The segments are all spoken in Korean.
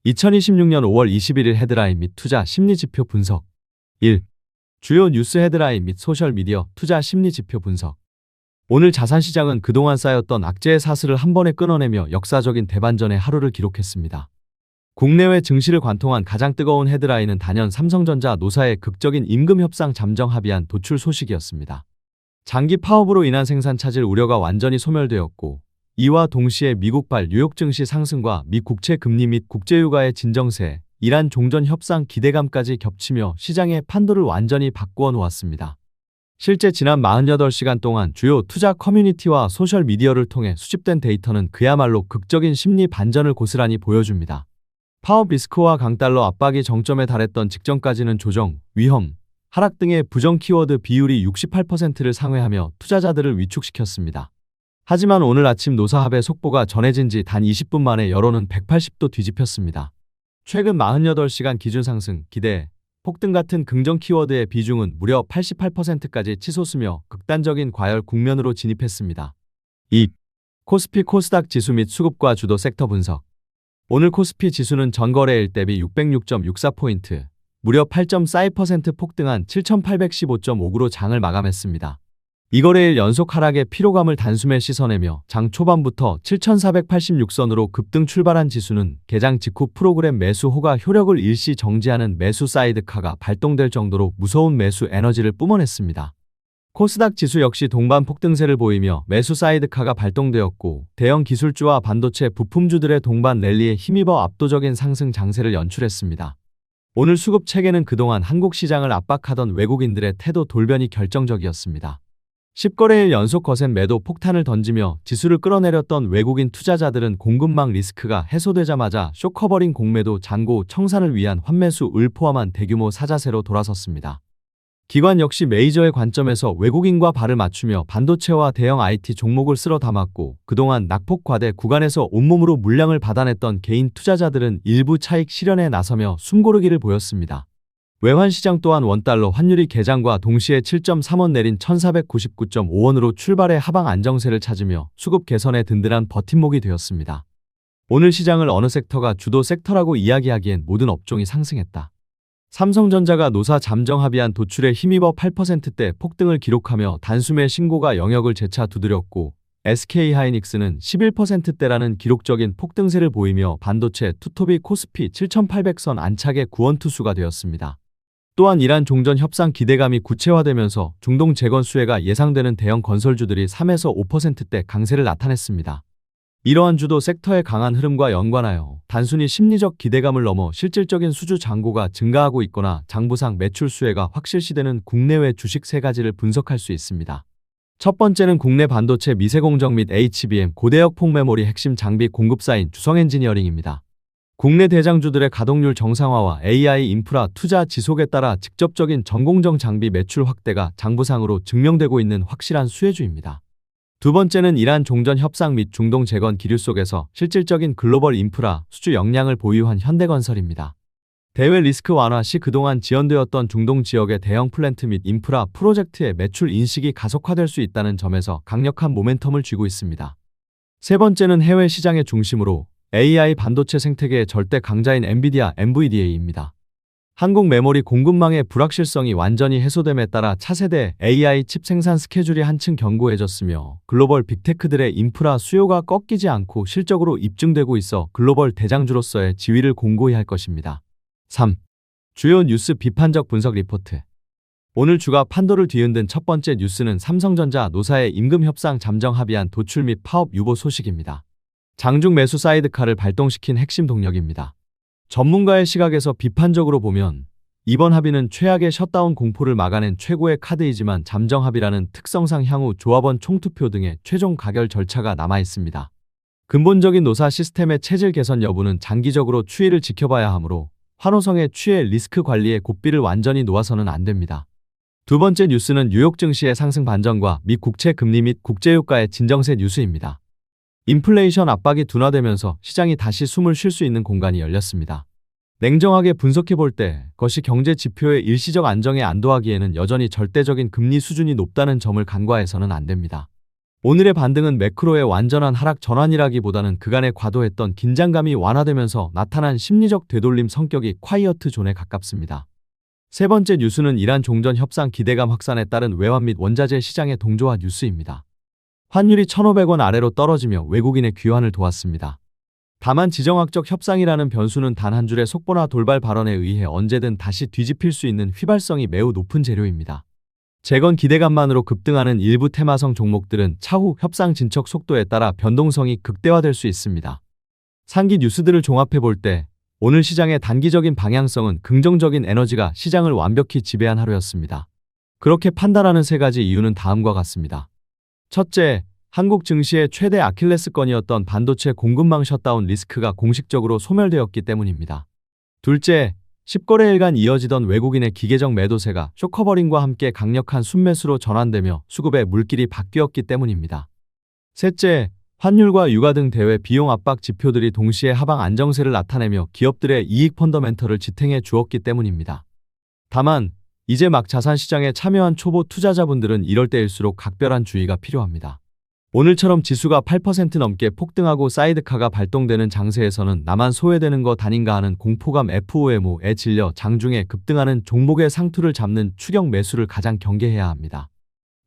2026년 5월 21일 헤드라인 및 투자 심리 지표 분석. 1. 주요 뉴스 헤드라인 및 소셜미디어 투자 심리 지표 분석. 오늘 자산시장은 그동안 쌓였던 악재의 사슬을 한 번에 끊어내며 역사적인 대반전의 하루를 기록했습니다. 국내외 증시를 관통한 가장 뜨거운 헤드라인은 단연 삼성전자 노사의 극적인 임금 협상 잠정 합의안 도출 소식이었습니다. 장기 파업으로 인한 생산 차질 우려가 완전히 소멸되었고, 이와 동시에 미국발 뉴욕 증시 상승과 미 국채 금리 및 국제유가의 진정세, 이란 종전 협상 기대감까지 겹치며 시장의 판도를 완전히 바꾸어 놓았습니다. 실제 지난 48시간 동안 주요 투자 커뮤니티와 소셜미디어를 통해 수집된 데이터는 그야말로 극적인 심리 반전을 고스란히 보여줍니다. 파업 리스크와 강달러 압박이 정점에 달했던 직전까지는 조정, 위험, 하락 등의 부정 키워드 비율이 68%를 상회하며 투자자들을 위축시켰습니다. 하지만 오늘 아침 노사합의 속보가 전해진 지 단 20분 만에 여론은 180도 뒤집혔습니다. 최근 48시간 기준 상승, 기대, 폭등 같은 긍정 키워드의 비중은 무려 88%까지 치솟으며 극단적인 과열 국면으로 진입했습니다. 2. 코스피 코스닥 지수 및 수급과 주도 섹터 분석. 오늘 코스피 지수는 전거래일 대비 606.64포인트, 무려 8.42% 폭등한 7,815.59로 장을 마감했습니다. 이거래일 연속 하락의 피로감을 단숨에 씻어내며 장 초반부터 7,486선으로 급등 출발한 지수는 개장 직후 프로그램 매수 호가 효력을 일시 정지하는 매수 사이드카가 발동될 정도로 무서운 매수 에너지를 뿜어냈습니다. 코스닥 지수 역시 동반 폭등세를 보이며 매수 사이드카가 발동되었고, 대형 기술주와 반도체 부품주들의 동반 랠리에 힘입어 압도적인 상승 장세를 연출했습니다. 오늘 수급 체계는 그동안 한국 시장을 압박하던 외국인들의 태도 돌변이 결정적이었습니다. 10거래일 연속 거센 매도 폭탄을 던지며 지수를 끌어내렸던 외국인 투자자들은 공급망 리스크가 해소되자마자 쇼커버링 공매도 잔고 청산을 위한 환매수을 포함한 대규모 사자세로 돌아섰습니다. 기관 역시 메이저의 관점에서 외국인과 발을 맞추며 반도체와 대형 IT 종목을 쓸어 담았고, 그동안 낙폭 과대 구간에서 온몸으로 물량을 받아냈던 개인 투자자들은 일부 차익 실현에 나서며 숨고르기를 보였습니다. 외환시장 또한 원달러 환율이 개장과 동시에 7.3원 내린 1499.5원으로 출발해 하방 안정세를 찾으며 수급 개선에 든든한 버팀목이 되었습니다. 오늘 시장을 어느 섹터가 주도 섹터라고 이야기하기엔 모든 업종이 상승했다. 삼성전자가 노사 잠정 합의안 도출에 힘입어 8%대 폭등을 기록하며 단숨에 신고가 영역을 재차 두드렸고, SK하이닉스는 11%대라는 기록적인 폭등세를 보이며 반도체 투톱이 코스피 7,800선 안착의 구원투수가 되었습니다. 또한 이란 종전 협상 기대감이 구체화되면서 중동 재건 수혜가 예상되는 대형 건설주들이 3에서 5%대 강세를 나타냈습니다. 이러한 주도 섹터의 강한 흐름과 연관하여 단순히 심리적 기대감을 넘어 실질적인 수주 잔고가 증가하고 있거나 장부상 매출 수혜가 확실시되는 국내외 주식 세 가지를 분석할 수 있습니다. 첫 번째는 국내 반도체 미세공정 및 HBM 고대역 폭메모리 핵심 장비 공급사인 주성엔지니어링입니다. 국내 대장주들의 가동률 정상화와 AI 인프라 투자 지속에 따라 직접적인 전공정 장비 매출 확대가 장부상으로 증명되고 있는 확실한 수혜주입니다. 두 번째는 이란 종전 협상 및 중동 재건 기류 속에서 실질적인 글로벌 인프라 수주 역량을 보유한 현대건설입니다. 대외 리스크 완화 시 그동안 지연되었던 중동 지역의 대형 플랜트 및 인프라 프로젝트의 매출 인식이 가속화될 수 있다는 점에서 강력한 모멘텀을 쥐고 있습니다. 세 번째는 해외 시장의 중심으로 AI 반도체 생태계의 절대 강자인 엔비디아 NVDA입니다. 한국 메모리 공급망의 불확실성이 완전히 해소됨에 따라 차세대 AI 칩 생산 스케줄이 한층 견고해졌으며, 글로벌 빅테크들의 인프라 수요가 꺾이지 않고 실적으로 입증되고 있어 글로벌 대장주로서의 지위를 공고히 할 것입니다. 3. 주요 뉴스 비판적 분석 리포트. 오늘 주가 판도를 뒤흔든 첫 번째 뉴스는 삼성전자 노사의 임금 협상 잠정 합의안 도출 및 파업 유보 소식입니다. 장중 매수 사이드카를 발동시킨 핵심 동력입니다. 전문가의 시각에서 비판적으로 보면 이번 합의는 최악의 셧다운 공포를 막아낸 최고의 카드이지만 잠정 합의라는 특성상 향후 조합원 총투표 등의 최종 가결 절차가 남아 있습니다. 근본적인 노사 시스템의 체질 개선 여부는 장기적으로 추이를 지켜봐야 하므로 환호성의 취해 리스크 관리에 고삐를 완전히 놓아서는 안 됩니다. 두 번째 뉴스는 뉴욕 증시의 상승 반전과 미 국채 금리 및 국제유가의 진정세 뉴스입니다. 인플레이션 압박이 둔화되면서 시장이 다시 숨을 쉴 수 있는 공간이 열렸습니다. 냉정하게 분석해볼 때 것이 경제 지표의 일시적 안정에 안도하기에는 여전히 절대적인 금리 수준이 높다는 점을 간과해서는 안 됩니다. 오늘의 반등은 매크로의 완전한 하락 전환이라기보다는 그간의 과도했던 긴장감이 완화되면서 나타난 심리적 되돌림 성격이 콰이어트 존에 가깝습니다. 세 번째 뉴스는 이란 종전 협상 기대감 확산에 따른 외환 및 원자재 시장의 동조화 뉴스입니다. 환율이 1,500원 아래로 떨어지며 외국인의 귀환을 도왔습니다. 다만 지정학적 협상이라는 변수는 단 한 줄의 속보나 돌발 발언에 의해 언제든 다시 뒤집힐 수 있는 휘발성이 매우 높은 재료입니다. 재건 기대감만으로 급등하는 일부 테마성 종목들은 차후 협상 진척 속도에 따라 변동성이 극대화될 수 있습니다. 상기 뉴스들을 종합해 볼 때 오늘 시장의 단기적인 방향성은 긍정적인 에너지가 시장을 완벽히 지배한 하루였습니다. 그렇게 판단하는 세 가지 이유는 다음과 같습니다. 첫째, 한국 증시의 최대 아킬레스건이었던 반도체 공급망 셧다운 리스크가 공식적으로 소멸되었기 때문입니다. 둘째, 10거래일간 이어지던 외국인의 기계적 매도세가 쇼커버링과 함께 강력한 순매수로 전환되며 수급의 물길이 바뀌었기 때문입니다. 셋째, 환율과 유가 등 대외 비용 압박 지표들이 동시에 하방 안정세를 나타내며 기업들의 이익 펀더멘털을 지탱해 주었기 때문입니다. 다만 이제 막 자산시장에 참여한 초보 투자자분들은 이럴 때일수록 각별한 주의가 필요합니다. 오늘처럼 지수가 8% 넘게 폭등하고 사이드카가 발동되는 장세에서는 나만 소외되는 것 아닌가 하는 공포감 FOMO에 질려 장중에 급등하는 종목의 상투를 잡는 추격 매수를 가장 경계해야 합니다.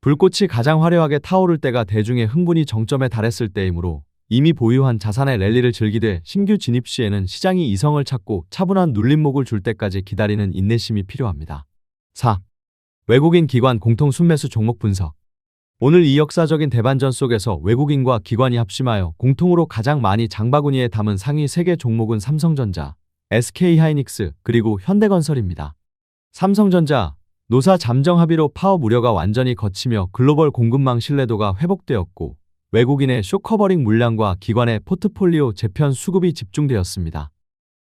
불꽃이 가장 화려하게 타오를 때가 대중의 흥분이 정점에 달했을 때이므로 이미 보유한 자산의 랠리를 즐기되 신규 진입 시에는 시장이 이성을 찾고 차분한 눌림목을 줄 때까지 기다리는 인내심이 필요합니다. 4. 외국인 기관 공통 순매수 종목 분석. 오늘 이 역사적인 대반전 속에서 외국인과 기관이 합심하여 공통으로 가장 많이 장바구니에 담은 상위 3개 종목은 삼성전자, SK하이닉스, 그리고 현대건설입니다. 삼성전자, 노사 잠정 합의로 파업 우려가 완전히 거치며 글로벌 공급망 신뢰도가 회복되었고 외국인의 쇼커버링 물량과 기관의 포트폴리오 재편 수급이 집중되었습니다.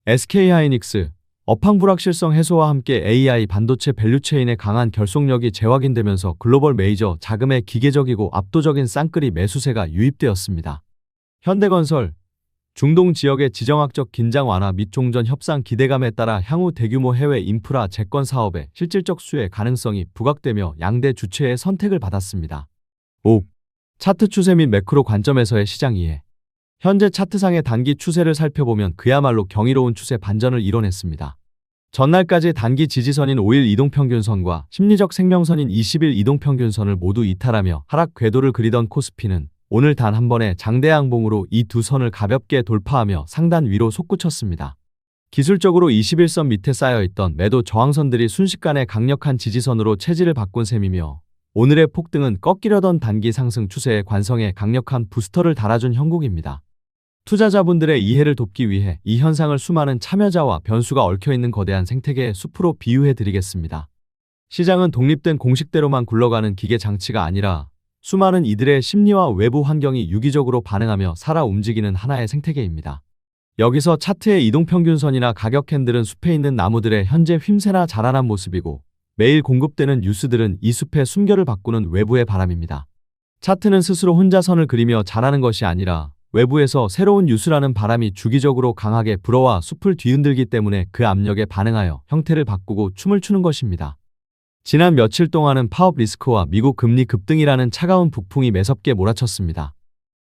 SK하이닉스, 업황 불확실성 해소와 함께 AI 반도체 밸류체인의 강한 결속력이 재확인되면서 글로벌 메이저 자금의 기계적이고 압도적인 쌍끌이 매수세가 유입되었습니다. 현대건설, 중동 지역의 지정학적 긴장 완화 및 종전 협상 기대감에 따라 향후 대규모 해외 인프라 재건 사업의 실질적 수혜 가능성이 부각되며 양대 주체의 선택을 받았습니다. 5. 차트 추세 및 매크로 관점에서의 시장 이해. 현재 차트상의 단기 추세를 살펴보면 그야말로 경이로운 추세 반전을 이뤄냈습니다. 전날까지 단기 지지선인 5일 이동평균선과 심리적 생명선인 20일 이동평균선을 모두 이탈하며 하락 궤도를 그리던 코스피는 오늘 단 한 번의 장대양봉으로 이 두 선을 가볍게 돌파하며 상단 위로 솟구쳤습니다. 기술적으로 21선 밑에 쌓여있던 매도 저항선들이 순식간에 강력한 지지선으로 체질을 바꾼 셈이며 오늘의 폭등은 꺾이려던 단기 상승 추세의 관성에 강력한 부스터를 달아준 형국입니다. 투자자분들의 이해를 돕기 위해 이 현상을 수많은 참여자와 변수가 얽혀있는 거대한 생태계의 숲으로 비유해드리겠습니다. 시장은 독립된 공식대로만 굴러가는 기계 장치가 아니라 수많은 이들의 심리와 외부 환경이 유기적으로 반응하며 살아 움직이는 하나의 생태계입니다. 여기서 차트의 이동평균선이나 가격 캔들은 숲에 있는 나무들의 현재 휘임새나 자라난 모습이고 매일 공급되는 뉴스들은 이 숲의 숨결을 바꾸는 외부의 바람입니다. 차트는 스스로 혼자 선을 그리며 자라는 것이 아니라 외부에서 새로운 뉴스라는 바람이 주기적으로 강하게 불어와 숲을 뒤흔들기 때문에 그 압력에 반응하여 형태를 바꾸고 춤을 추는 것입니다. 지난 며칠 동안은 파업 리스크와 미국 금리 급등이라는 차가운 북풍이 매섭게 몰아쳤습니다.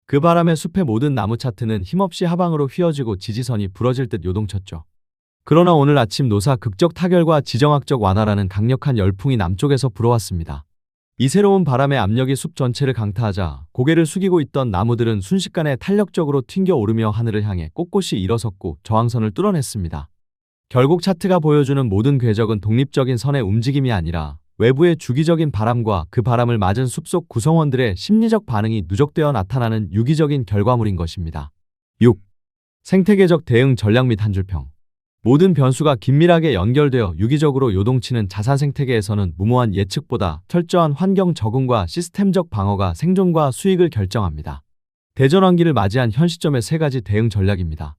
그 바람에 숲의 모든 나무 차트는 힘없이 하방으로 휘어지고 지지선이 부러질 듯 요동쳤죠. 그러나 오늘 아침 노사 극적 타결과 지정학적 완화라는 강력한 열풍이 남쪽에서 불어왔습니다. 이 새로운 바람의 압력이 숲 전체를 강타하자 고개를 숙이고 있던 나무들은 순식간에 탄력적으로 튕겨 오르며 하늘을 향해 꼿꼿이 일어섰고 저항선을 뚫어냈습니다. 결국 차트가 보여주는 모든 궤적은 독립적인 선의 움직임이 아니라 외부의 주기적인 바람과 그 바람을 맞은 숲속 구성원들의 심리적 반응이 누적되어 나타나는 유기적인 결과물인 것입니다. 6. 생태계적 대응 전략 및 한 줄평. 모든 변수가 긴밀하게 연결되어 유기적으로 요동치는 자산 생태계에서는 무모한 예측보다 철저한 환경 적응과 시스템적 방어가 생존과 수익을 결정합니다. 대전환기를 맞이한 현 시점의 세 가지 대응 전략입니다.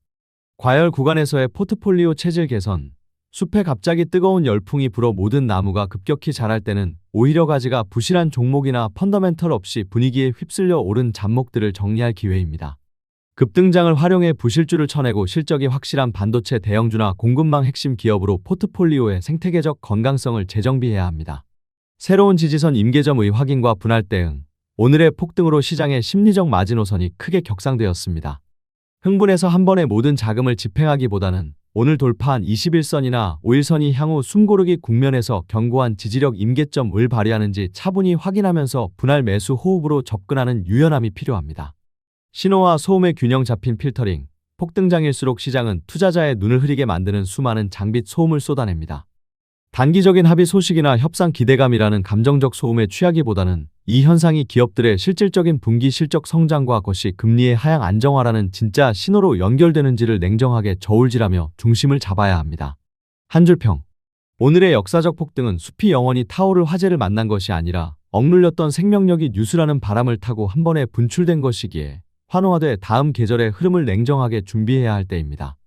과열 구간에서의 포트폴리오 체질 개선. 숲에 갑자기 뜨거운 열풍이 불어 모든 나무가 급격히 자랄 때는 오히려 가지가 부실한 종목이나 펀더멘털 없이 분위기에 휩쓸려 오른 잡목들을 정리할 기회입니다. 급등장을 활용해 부실주를 쳐내고 실적이 확실한 반도체 대형주나 공급망 핵심 기업으로 포트폴리오의 생태계적 건강성을 재정비해야 합니다. 새로운 지지선 임계점의 확인과 분할 대응. 오늘의 폭등으로 시장의 심리적 마지노선이 크게 격상되었습니다. 흥분해서 한 번에 모든 자금을 집행하기보다는 오늘 돌파한 21선이나 5일선이 향후 숨고르기 국면에서 견고한 지지력 임계점을 발휘하는지 차분히 확인하면서 분할 매수 호흡으로 접근하는 유연함이 필요합니다. 신호와 소음의 균형 잡힌 필터링, 폭등장일수록 시장은 투자자의 눈을 흐리게 만드는 수많은 장빛 소음을 쏟아냅니다. 단기적인 합의 소식이나 협상 기대감이라는 감정적 소음에 취하기보다는 이 현상이 기업들의 실질적인 분기 실적 성장과 것이 금리의 하향 안정화라는 진짜 신호로 연결되는지를 냉정하게 저울질하며 중심을 잡아야 합니다. 한 줄평. 오늘의 역사적 폭등은 숲이 영원히 타오를 화재를 만난 것이 아니라 억눌렸던 생명력이 뉴스라는 바람을 타고 한 번에 분출된 것이기에 환호하되 다음 계절의 흐름을 냉정하게 준비해야 할 때입니다.